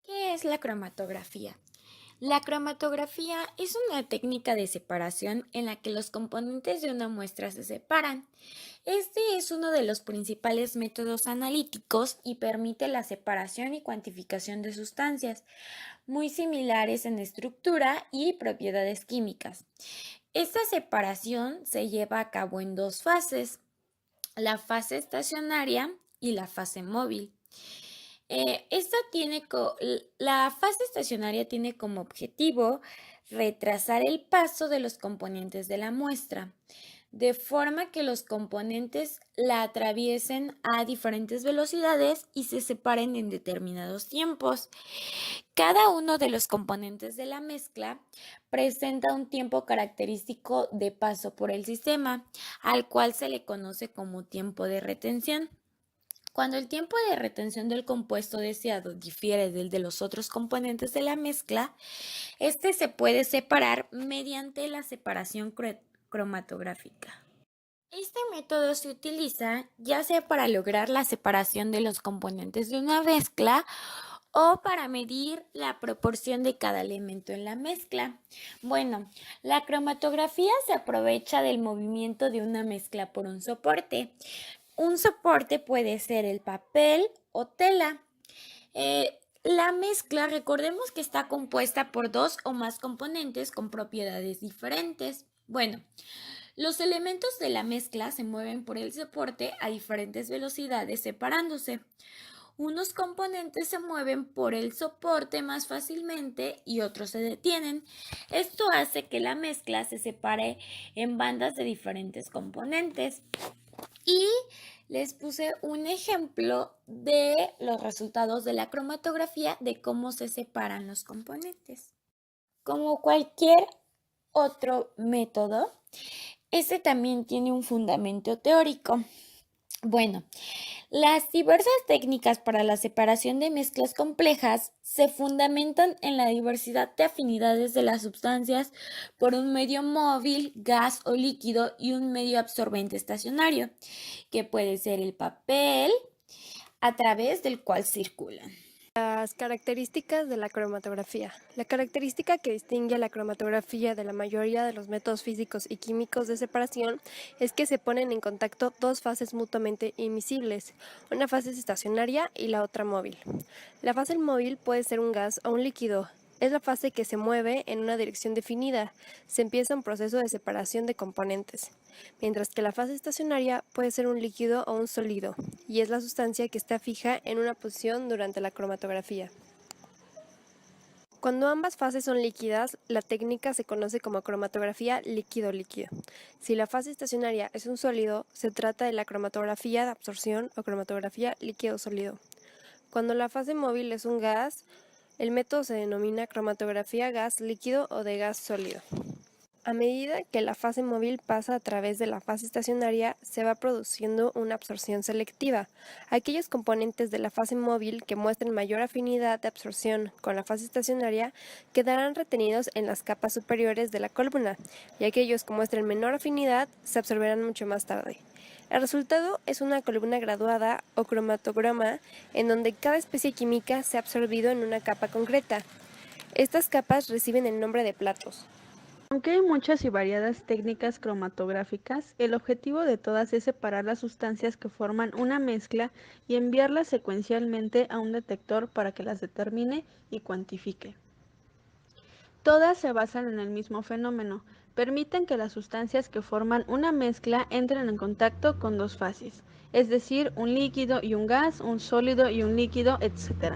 ¿Qué es la cromatografía? La cromatografía es una técnica de separación en la que los componentes de una muestra se separan. Este es uno de los principales métodos analíticos y permite la separación y cuantificación de sustancias, muy similares en estructura y propiedades químicas. Esta separación se lleva a cabo en dos fases, la fase estacionaria y la fase móvil. La fase estacionaria tiene como objetivo retrasar el paso de los componentes de la muestra, de forma que los componentes la atraviesen a diferentes velocidades y se separen en determinados tiempos. Cada uno de los componentes de la mezcla presenta un tiempo característico de paso por el sistema, al cual se le conoce como tiempo de retención. Cuando el tiempo de retención del compuesto deseado difiere del de los otros componentes de la mezcla, este se puede separar mediante la separación cromatográfica. Este método se utiliza ya sea para lograr la separación de los componentes de una mezcla o para medir la proporción de cada elemento en la mezcla. Bueno, la cromatografía se aprovecha del movimiento de una mezcla por un soporte. Un soporte puede ser el papel o tela. La mezcla, recordemos que está compuesta por dos o más componentes con propiedades diferentes. Bueno, los elementos de la mezcla se mueven por el soporte a diferentes velocidades separándose. Unos componentes se mueven por el soporte más fácilmente y otros se detienen. Esto hace que la mezcla se separe en bandas de diferentes componentes. Y les puse un ejemplo de los resultados de la cromatografía de cómo se separan los componentes. Como cualquier otro método, este también tiene un fundamento teórico. Bueno, las diversas técnicas para la separación de mezclas complejas se fundamentan en la diversidad de afinidades de las sustancias por un medio móvil, gas o líquido y un medio absorbente estacionario, que puede ser el papel a través del cual circulan. Las características de la cromatografía. La característica que distingue a la cromatografía de la mayoría de los métodos físicos y químicos de separación es que se ponen en contacto dos fases mutuamente invisibles, una fase estacionaria y la otra móvil. La fase móvil puede ser un gas o un líquido. Es la fase que se mueve en una dirección definida. Se empieza un proceso de separación de componentes. Mientras que la fase estacionaria puede ser un líquido o un sólido, y es la sustancia que está fija en una posición durante la cromatografía. Cuando ambas fases son líquidas, la técnica se conoce como cromatografía líquido-líquido. Si la fase estacionaria es un sólido, se trata de la cromatografía de absorción o cromatografía líquido-sólido. Cuando la fase móvil es un gas, el método se denomina cromatografía gas líquido o de gas sólido. A medida que la fase móvil pasa a través de la fase estacionaria, se va produciendo una absorción selectiva. Aquellos componentes de la fase móvil que muestren mayor afinidad de absorción con la fase estacionaria quedarán retenidos en las capas superiores de la columna, y aquellos que muestren menor afinidad se absorberán mucho más tarde. El resultado es una columna graduada o cromatograma en donde cada especie química se ha absorbido en una capa concreta. Estas capas reciben el nombre de platos. Aunque hay muchas y variadas técnicas cromatográficas, el objetivo de todas es separar las sustancias que forman una mezcla y enviarlas secuencialmente a un detector para que las determine y cuantifique. Todas se basan en el mismo fenómeno, permiten que las sustancias que forman una mezcla entren en contacto con dos fases, es decir, un líquido y un gas, un sólido y un líquido, etc.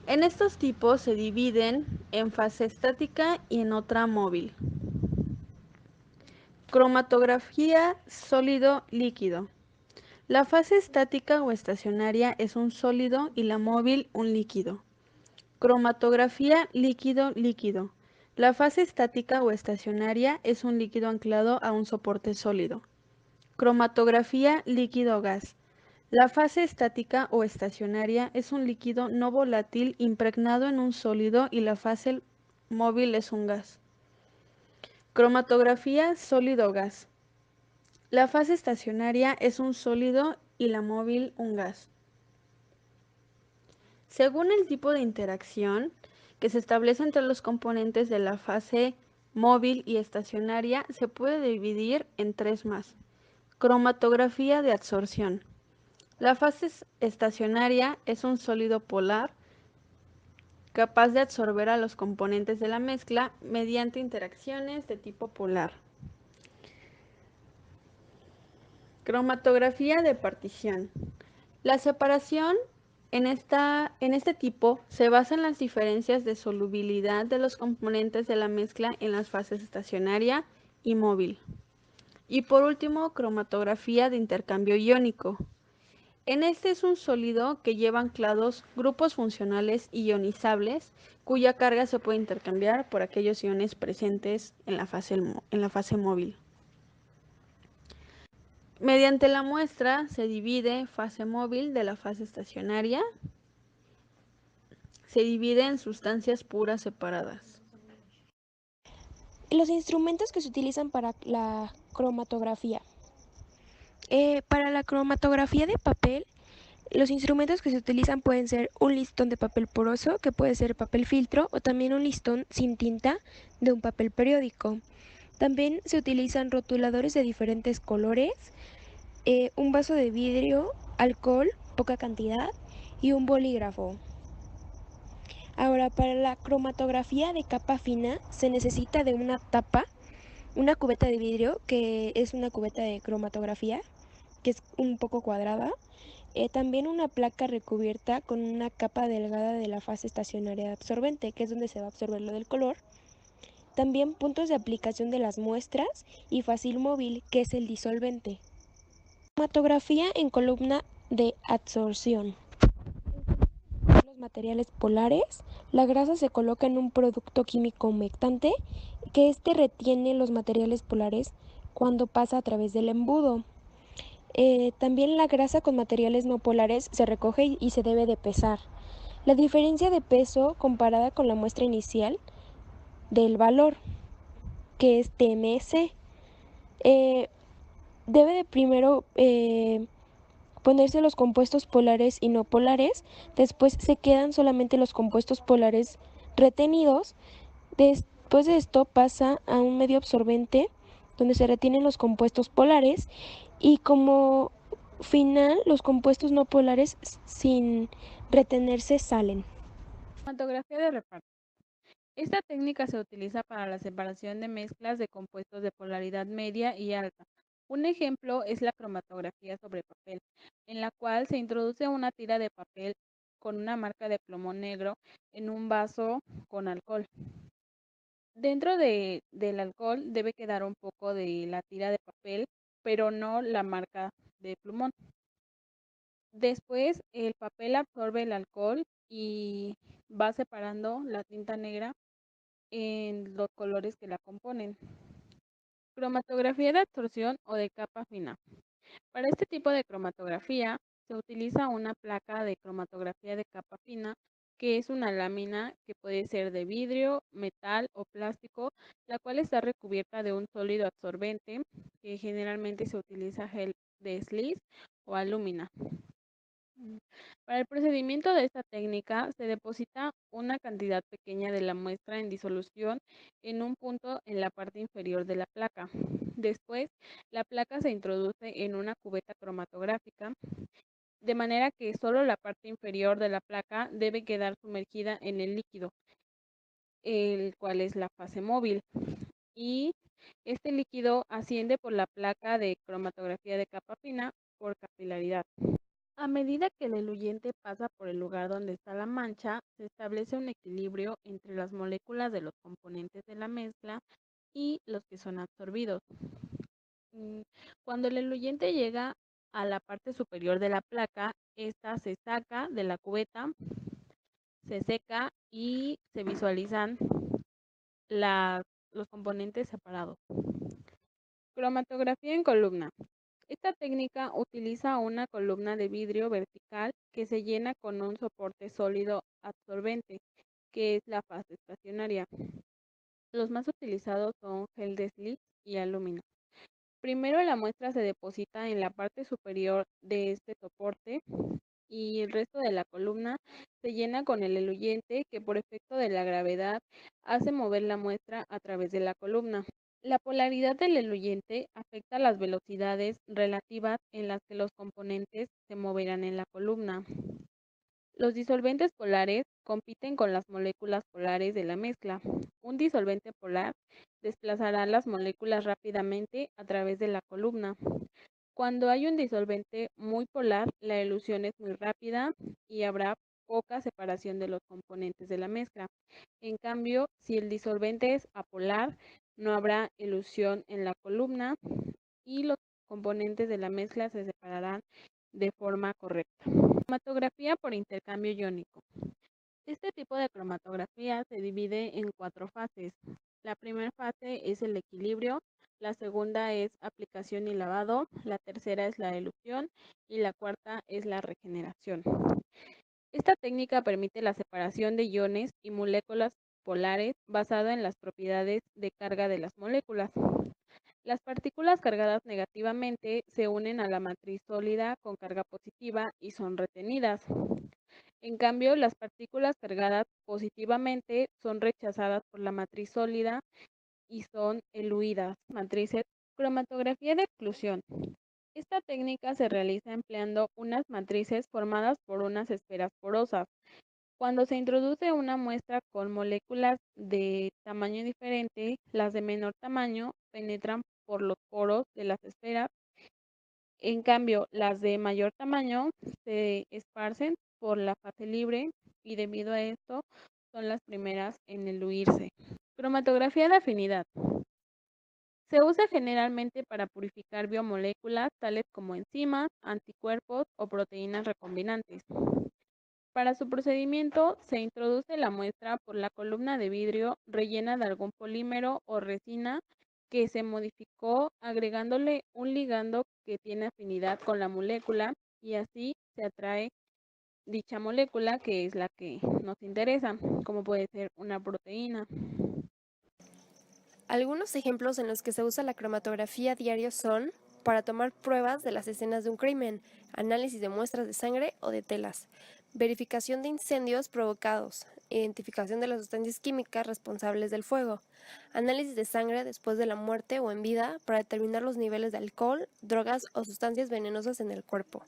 En estos tipos se dividen en fase estática y en otra móvil. Cromatografía sólido-líquido. La fase estática o estacionaria es un sólido y la móvil un líquido. Cromatografía líquido-líquido. La fase estática o estacionaria es un líquido anclado a un soporte sólido. Cromatografía líquido-gas. La fase estática o estacionaria es un líquido no volátil impregnado en un sólido y la fase móvil es un gas. Cromatografía sólido-gas. La fase estacionaria es un sólido y la móvil un gas. Según el tipo de interacción que se establece entre los componentes de la fase móvil y estacionaria, se puede dividir en tres más. Cromatografía de absorción. La fase estacionaria es un sólido polar capaz de absorber a los componentes de la mezcla mediante interacciones de tipo polar. Cromatografía de partición. La separación en este tipo se basa en las diferencias de solubilidad de los componentes de la mezcla en las fases estacionaria y móvil. Y por último, cromatografía de intercambio iónico. En este es un sólido que lleva anclados grupos funcionales ionizables cuya carga se puede intercambiar por aquellos iones presentes en la fase móvil. Mediante la muestra se divide fase móvil de la fase estacionaria. Se divide en sustancias puras separadas. Los instrumentos que se utilizan para la cromatografía. Para la cromatografía de papel, los instrumentos que se utilizan pueden ser un listón de papel poroso, que puede ser papel filtro, o también un listón sin tinta de un papel periódico. También se utilizan rotuladores de diferentes colores, un vaso de vidrio, alcohol, poca cantidad, y un bolígrafo. Ahora, para la cromatografía de capa fina se necesita de una tapa, una cubeta de vidrio, que es una cubeta de cromatografía, que es un poco cuadrada. También una placa recubierta con una capa delgada de la fase estacionaria de absorbente, que es donde se va a absorber lo del color. También puntos de aplicación de las muestras y fácil móvil, que es el disolvente. Cromatografía en columna de absorción. Los materiales polares, la grasa se coloca en un producto químico humectante que éste retiene los materiales polares cuando pasa a través del embudo. También la grasa con materiales no polares se recoge y se debe de pesar. La diferencia de peso comparada con la muestra inicial del valor, que es TMS, debe de primero ponerse los compuestos polares y no polares, después se quedan solamente los compuestos polares retenidos, después de esto pasa a un medio absorbente donde se retienen los compuestos polares y como final los compuestos no polares sin retenerse salen. Cromatografía de reparto. Esta técnica se utiliza para la separación de mezclas de compuestos de polaridad media y alta. Un ejemplo es la cromatografía sobre papel, en la cual se introduce una tira de papel con una marca de plomo negro en un vaso con alcohol. Dentro del alcohol debe quedar un poco de la tira de papel, pero no la marca de plumón. Después el papel absorbe el alcohol y va separando la tinta negra en los colores que la componen. Cromatografía de absorción o de capa fina. Para este tipo de cromatografía se utiliza una placa de cromatografía de capa fina, que es una lámina que puede ser de vidrio, metal o plástico, la cual está recubierta de un sólido absorbente, que generalmente se utiliza gel de silice o alúmina. Para el procedimiento de esta técnica se deposita una cantidad pequeña de la muestra en disolución en un punto en la parte inferior de la placa. Después, la placa se introduce en una cubeta cromatográfica, de manera que solo la parte inferior de la placa debe quedar sumergida en el líquido, el cual es la fase móvil. Y este líquido asciende por la placa de cromatografía de capa fina por capilaridad. A medida que el eluyente pasa por el lugar donde está la mancha, se establece un equilibrio entre las moléculas de los componentes de la mezcla y los que son absorbidos. Cuando el eluyente llega a la parte superior de la placa, esta se saca de la cubeta, se seca y se visualizan los componentes separados. Cromatografía en columna. Esta técnica utiliza una columna de vidrio vertical que se llena con un soporte sólido absorbente, que es la fase estacionaria. Los más utilizados son gel de silice y alumina. Primero la muestra se deposita en la parte superior de este soporte y el resto de la columna se llena con el eluyente que por efecto de la gravedad hace mover la muestra a través de la columna. La polaridad del eluyente afecta las velocidades relativas en las que los componentes se moverán en la columna. Los disolventes polares compiten con las moléculas polares de la mezcla. Un disolvente polar desplazará las moléculas rápidamente a través de la columna. Cuando hay un disolvente muy polar, la elusión es muy rápida y habrá poca separación de los componentes de la mezcla. En cambio, si el disolvente es apolar, no habrá elusión en la columna y los componentes de la mezcla se separarán de forma correcta. Cromatografía por intercambio iónico. Este tipo de cromatografía se divide en 4 fases. La primera fase es el equilibrio, la segunda es aplicación y lavado, la tercera es la elusión y la cuarta es la regeneración. Esta técnica permite la separación de iones y moléculas polares basado en las propiedades de carga de las moléculas. Las partículas cargadas negativamente se unen a la matriz sólida con carga positiva y son retenidas. En cambio, las partículas cargadas positivamente son rechazadas por la matriz sólida y son eluidas. Matrices. Cromatografía de exclusión. Esta técnica se realiza empleando unas matrices formadas por unas esferas porosas. Cuando se introduce una muestra con moléculas de tamaño diferente, las de menor tamaño penetran por los poros de las esferas. En cambio, las de mayor tamaño se esparcen por la fase libre y debido a esto son las primeras en eluirse. Cromatografía de afinidad. Se usa generalmente para purificar biomoléculas tales como enzimas, anticuerpos o proteínas recombinantes. Para su procedimiento, se introduce la muestra por la columna de vidrio rellena de algún polímero o resina que se modificó agregándole un ligando que tiene afinidad con la molécula y así se atrae dicha molécula que es la que nos interesa, como puede ser una proteína. Algunos ejemplos en los que se usa la cromatografía diario son para tomar pruebas de las escenas de un crimen, análisis de muestras de sangre o de telas, verificación de incendios provocados, identificación de las sustancias químicas responsables del fuego, análisis de sangre después de la muerte o en vida para determinar los niveles de alcohol, drogas o sustancias venenosas en el cuerpo,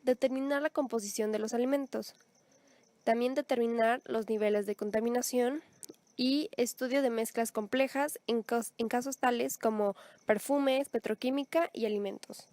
determinar la composición de los alimentos, también determinar los niveles de contaminación y estudio de mezclas complejas en casos tales como perfumes, petroquímica y alimentos.